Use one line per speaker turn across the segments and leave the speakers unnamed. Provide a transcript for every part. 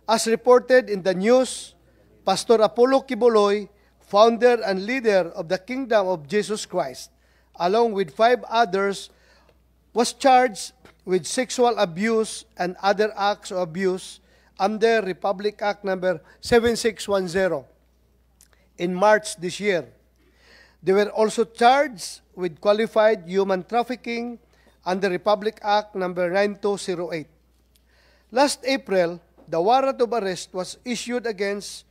As reported in the news, Pastor Apollo Kibuloy, founder and leader of the Kingdom of Jesus Christ, along with 5 others, was charged with sexual abuse and other acts of abuse under Republic Act number 7610 in March this year. They were also charged with qualified human trafficking under Republic Act number 9208. Last April, the warrant of arrest was issued against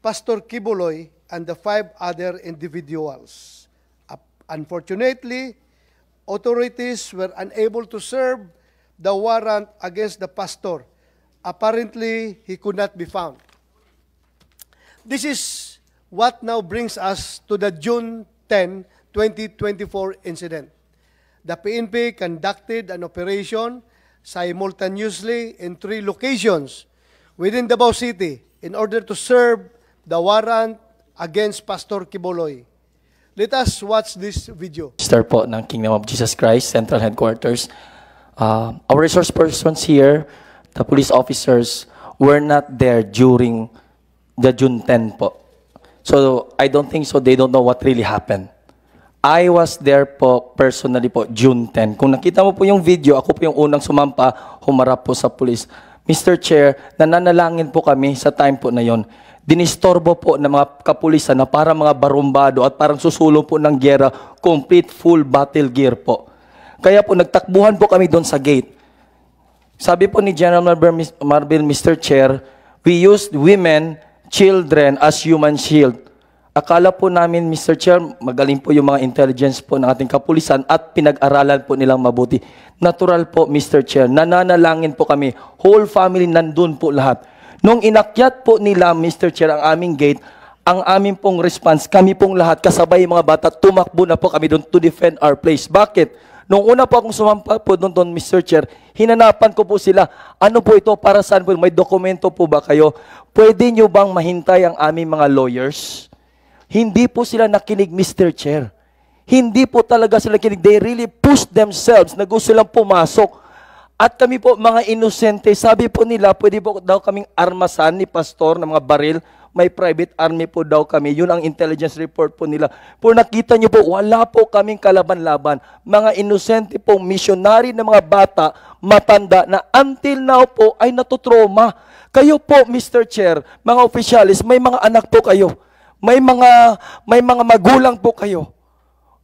Pastor Kibuloy and the 5 other individuals. Unfortunately, authorities were unable to serve the warrant against the pastor. Apparently, he could not be found. This is what now brings us to the June 10, 2024 incident. The PNP conducted an operation simultaneously in 3 locations within Davao City in order to serve the warrant against Pastor Kibuloy. Let us watch this video.
Minister po ng Kingdom of Jesus Christ, Central Headquarters. Our resource persons here, the police officers, were not there during the June 10 po. So, I don't think so. They don't know what really happened. I was there po, personally po, June 10. Kung nakita mo po yung video, ako po yung unang sumampa, humarap po sa police. Mr. Chair, nananalangin po kami sa time po na yon. Dinistorbo po ng mga kapulisan na para mga barumbado at parang susulong po ng gyera, complete full battle gear po. Kaya po nagtakbuhan po kami doon sa gate. Sabi po ni General Marbil, Mr. Chair, we used women, children as human shield. Akala po namin, Mr. Chair, magaling po yung mga intelligence po ng ating kapulisan at pinag-aralan po nilang mabuti. Natural po, Mr. Chair, nananalangin po kami, whole family nandun po lahat. Nung inakyat po nila, Mr. Chair, ang aming gate, ang aming pong response, kami pong lahat, kasabay mga bata, tumakbo na po kami doon to defend our place. Bakit? Nung una po akong sumampa po doon, Mr. Chair, hinanapan ko po sila, ano po ito, para saan po, may dokumento po ba kayo? Pwede nyo bang mahintay ang aming mga lawyers? Hindi po sila nakinig, Mr. Chair. Hindi po talaga sila nakinig. They really pushed themselves na gusto lang pumasok. At kami po, mga inosente, sabi po nila, pwede po daw kaming armasan ni pastor ng mga baril. May private army po daw kami. Yun ang intelligence report po nila. Pero nakita nyo po, wala po kaming kalaban-laban. Mga inosente po, missionary na mga bata, matanda, na until now po ay natutroma. Kayo po, Mr. Chair, mga officials, may mga anak po kayo. May mga magulang po kayo.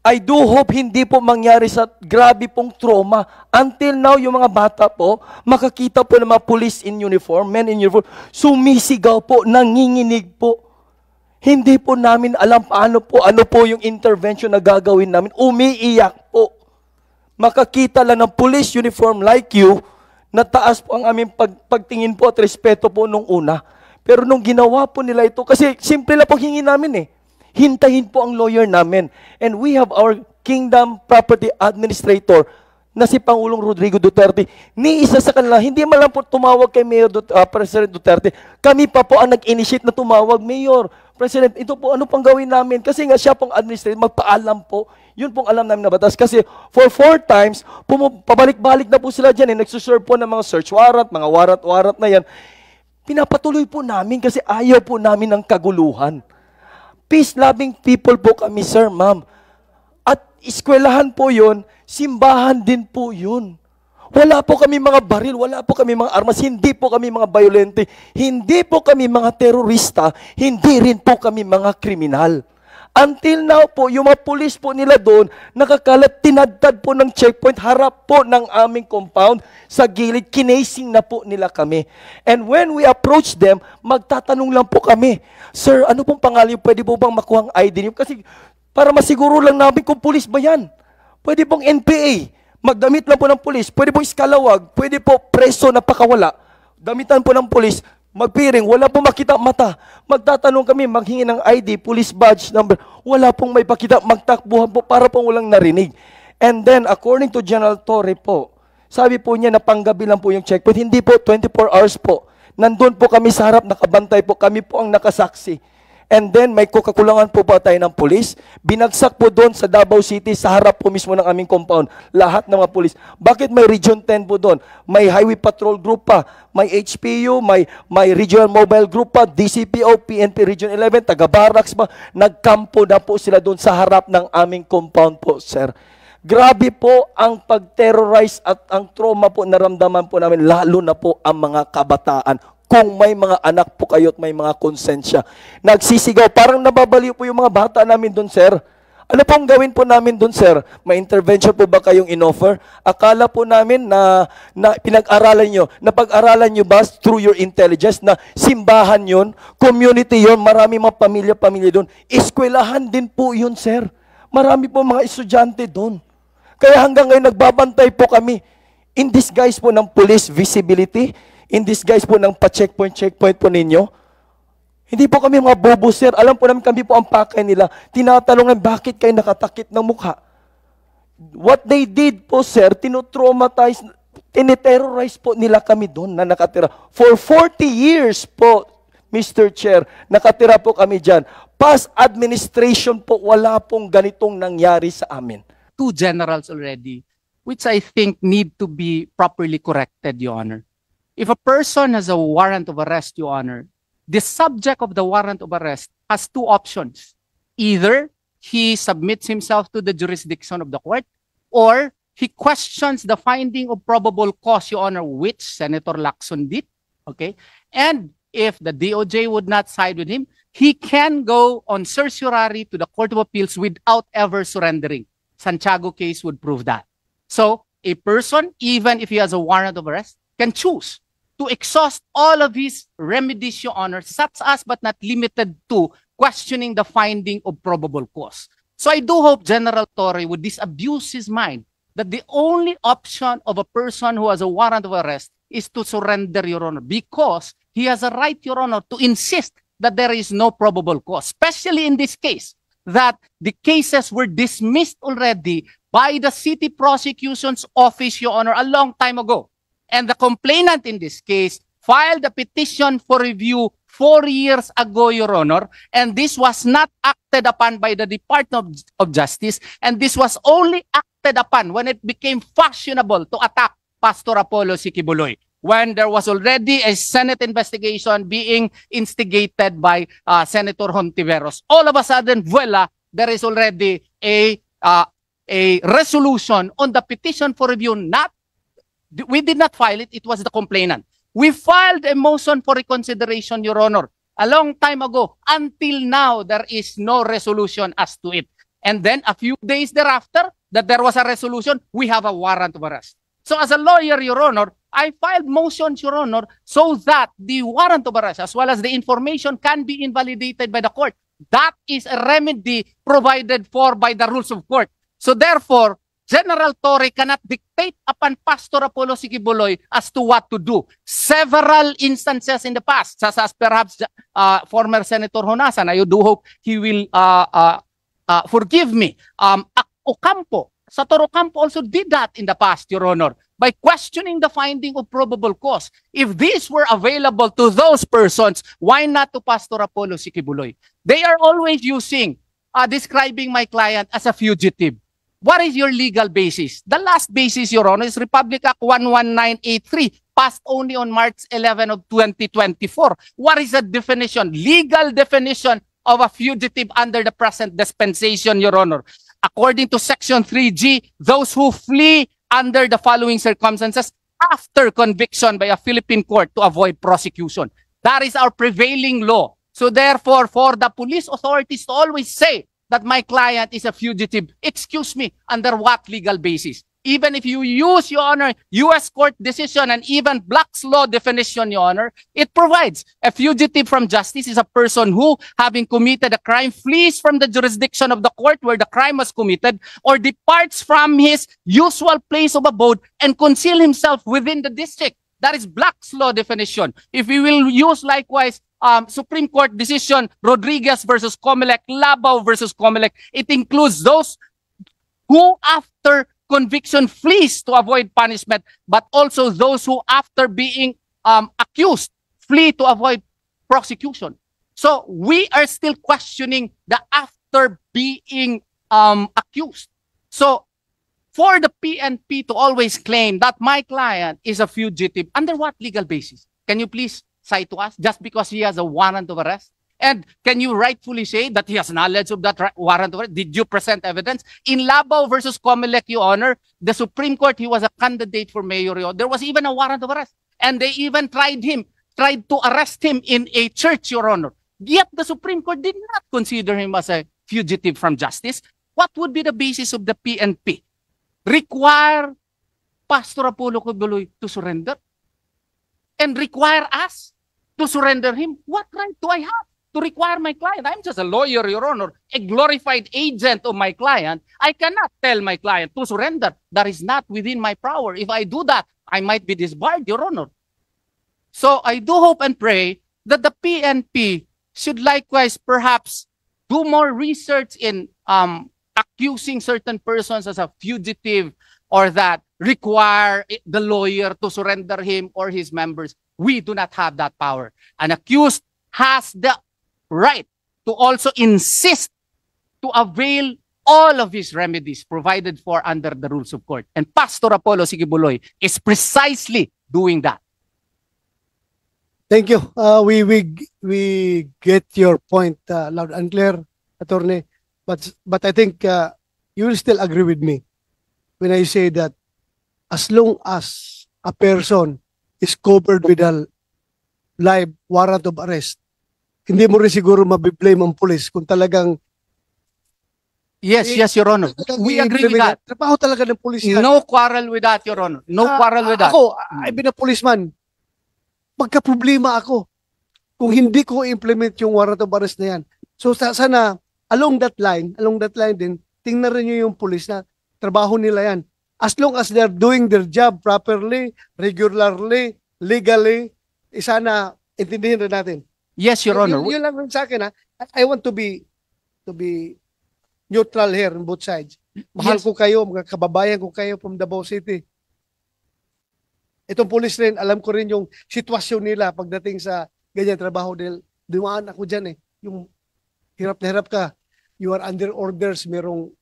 I do hope hindi po mangyari sa grabe pong trauma. Until now, yung mga bata po, makakita po ng mga police in uniform, men in uniform, sumisigaw po, nanginginig po. Hindi po namin alam ano po yung intervention na gagawin namin. Umiiyak po. Makakita lang ng police uniform like you, na taas po ang aming pagtingin po at respeto po nung una. Pero nung ginawa po nila ito, kasi simple lang po hingin namin eh. Hintayin po ang lawyer namin. And we have our Kingdom Property Administrator na si Pangulong Rodrigo Duterte. Ni isa sa kanila, hindi man lang po tumawag kay President Duterte. Kami pa po ang nag-initiate na tumawag, Mayor, President, ito po ano pang gawin namin? Kasi nga siya pong administrator, magpaalam po. Yun pong alam namin na batas. Kasi for 4 times, pabalik-balik na po sila dyan. Nagsuserve po ng mga search warrant, mga warrant na yan. Pinapatuloy po namin kasi ayaw po namin ng kaguluhan. Peace-loving people po kami, sir, ma'am. At eskwelahan po yun, simbahan din po yun. Wala po kami mga baril, wala po kami mga armas, hindi po kami mga violente, hindi po kami mga terorista, hindi rin po kami mga kriminal. Until now po, yung mga pulis po nila doon, nakakalat, tinadtad po ng checkpoint, harap po ng aming compound, sa gilid, kinasing na po nila kami. And when we approach them, magtatanong lang po kami, Sir, ano pong pangalan, pwede po bang makuha ang ID niyo? Kasi para masiguro lang namin kung pulis ba yan. Pwede pong NPA, magdamit lang po ng pulis, pwede pong iskalawag, pwede po preso na pakawala, damitan po ng pulis, magpiring, wala pong makita mata. Magtatanong kami, maghingi ng ID, police badge number. Wala pong may pakita, magtakbuhan po para pong walang narinig. And then, according to General Torre po, sabi po niya na panggabi lang po yung checkpoint. Hindi po, 24 hours po. Nandun po kami sa harap, nakabantay po. Kami po ang nakasaksi. And then, may kakulangan po ba tayo ng pulis? Binagsak po doon sa Davao City, sa harap po mismo ng aming compound, lahat ng mga pulis. Bakit may Region 10 po doon? May Highway Patrol Group pa, may HPU, may Regional Mobile Group pa, DCPO, PNP Region 11, taga-barracks pa. Nagkampo na po sila doon sa harap ng aming compound po, sir. Grabe po ang pag-terrorize at ang trauma po naramdaman po namin, lalo na po ang mga kabataan. Kung may mga anak po kayo at may mga konsensya. Nagsisigaw, parang nababaliw po yung mga bata namin doon, sir. Ano pong gawin po namin doon, sir? May intervention po ba kayong in-offer? Akala po namin na pinag-aralan nyo, napag-aralan nyo ba through your intelligence na simbahan yun, community yun, marami mga pamilya-pamilya doon. Eskwelahan din po yun, sir. Marami po mga estudyante doon. Kaya hanggang ngayon nagbabantay po kami. In disguise po ng police visibility, in disguise po ng pa-checkpoint po ninyo. Hindi po kami mga bobo, sir. Alam po namin kami po ang pakay nila. Tinatanungan, bakit kayo nakatakip ng mukha? What they did po, sir, tinotraumatize, tiniterrorize po nila kami doon na nakatira. For 40 years po, Mr. Chair, nakatira po kami dyan. Past administration po, wala pong ganitong nangyari sa amin.
Two generals already, which I think need to be properly corrected, Your Honor. If a person has a warrant of arrest, Your Honor, the subject of the warrant of arrest has two options. Either he submits himself to the jurisdiction of the court, or he questions the finding of probable cause, Your Honor, which Senator Lacson did. Okay? And if the DOJ would not side with him, he can go on certiorari to the Court of Appeals without ever surrendering. Santiago case would prove that. So, a person, even if he has a warrant of arrest, can choose to exhaust all of his remedies, Your Honor, such as but not limited to questioning the finding of probable cause. So I do hope General Torre would disabuse his mind that the only option of a person who has a warrant of arrest is to surrender, Your Honor, because he has a right, Your Honor, to insist that there is no probable cause, especially in this case, that the cases were dismissed already by the City Prosecution's Office, Your Honor, a long time ago. And the complainant in this case filed a petition for review 4 years ago, Your Honor, and this was not acted upon by the Department of Justice, and this was only acted upon when it became fashionable to attack Pastor Apollo Sikibuloy, when there was already a Senate investigation being instigated by Senator Hontiveros. All of a sudden, voila, there is already a resolution on the petition for review. We did not file it, it was the complainant. We filed a motion for reconsideration, Your Honor, a long time ago. Until now, there is no resolution as to it. And then a few days thereafter, that there was a resolution, we have a warrant of arrest. So as a lawyer, Your Honor, I filed motions, Your Honor, so that the warrant of arrest, as well as the information, can be invalidated by the court. That is a remedy provided for by the rules of court. So therefore, General Torre cannot dictate upon Pastor Apollo Sikibuloy as to what to do. Several instances in the past, such as perhaps former Senator Honasan, I do hope he will forgive me. Ocampo, Satoru Ocampo also did that in the past, Your Honor, by questioning the finding of probable cause. If these were available to those persons, why not to Pastor Apollo Sikibuloy? They are always describing my client as a fugitive. What is your legal basis? The last basis, Your Honor, is Republic Act 11983, passed only on March 11 of 2024. What is the definition, legal definition of a fugitive under the present dispensation, Your Honor? According to Section 3G, those who flee under the following circumstances after conviction by a Philippine court to avoid prosecution. That is our prevailing law. So therefore, for the police authorities to always say that my client is a fugitive, excuse me, under what legal basis? Even if you use, Your Honor, U.S. court decision and even Black's law definition, Your Honor, it provides a fugitive from justice is a person who, having committed a crime, flees from the jurisdiction of the court where the crime was committed or departs from his usual place of abode and conceal himself within the district. That is Black's law definition. If we will use likewise Supreme Court decision, Rodriguez versus Comelec, Labao versus Comelec, it includes those who after conviction flees to avoid punishment, but also those who after being accused flee to avoid prosecution. So we are still questioning the after being accused. So for the PNP to always claim that my client is a fugitive, under what legal basis? Can you please cite to us? Just because he has a warrant of arrest? And can you rightfully say that he has knowledge of that warrant of arrest? Did you present evidence? In Labao versus Comelec, Your Honor, the Supreme Court, he was a candidate for mayor. There was even a warrant of arrest. And they even tried to arrest him in a church, Your Honor. Yet the Supreme Court did not consider him as a fugitive from justice. What would be the basis of the PNP? Require Pastor Apollo Kibuloy to surrender? And require us to surrender him? What right do I have to require my client? I'm just a lawyer, Your Honor, a glorified agent of my client. I cannot tell my client to surrender. That is not within my power. If I do that, I might be disbarred, Your Honor. So I do hope and pray that the PNP should likewise perhaps do more research in accusing certain persons as a fugitive, or that require the lawyer to surrender him or his members. We do not have that power. An accused has the right to also insist to avail all of his remedies provided for under the rules of court. And Pastor Apollo Kibuloy is precisely doing that.
Thank you. We get your point loud and clear, Attorney. But I think you will still agree with me when I say that as long as a person is covered with a live warrant of arrest, hindi mo rin siguro mabiblame ang police kung talagang
Yes, Your Honor. We agree with that.
Trabaho talaga ng police yan.
No quarrel with that, Your Honor. No quarrel with that.
Ako, I've been a policeman. Magka-problema ako kung hindi ko implement yung warrant of arrest na yan. So sana along that line din, tingnan rin nyo yung police na trabaho nila yan. As long as they're doing their job properly, regularly, legally, sana intindihin rin natin.
Yes, Your Honor.
Yun lang rin sa akin, ha. I want to be neutral here on both sides. Mahal ko kayo, mga kababayan ko kayo from Davao City. Itong police rin, alam ko rin yung sitwasyon nila pagdating sa ganyan trabaho. Dumaan ako dyan eh. Yung hirap na hirap ka. You are under orders, merong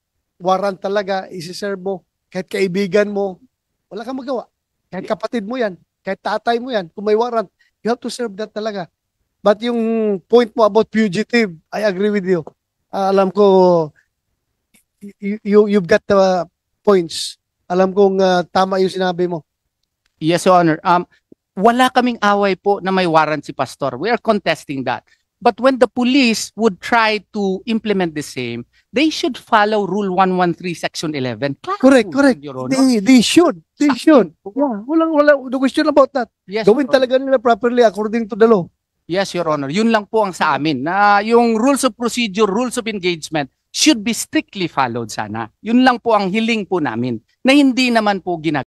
warrant talaga, isi-serve mo. Kahit kaibigan mo, wala kang magawa. Kahit kapatid mo yan, kahit tatay mo yan, kung may warrant, you have to serve that talaga. But yung point mo about fugitive, I agree with you. Alam ko, you've got the points. Alam kong tama yung sinabi mo.
Yes, Your Honor. Wala kaming away po na may warrant si Pastor. We are contesting that. But when the police would try to implement the same, they should follow Rule 113, Section 11.
Correct.
Your Honor.
They should. Yeah, wala, no question about that.
Yes,
Gawin
Your Honor.
talaga nila properly according to the law.
Yes, Your Honor. Yun lang po ang sa amin. Na yung rules of procedure, rules of engagement should be strictly followed sana. Yun lang po ang hiling po namin na hindi naman po ginagawa.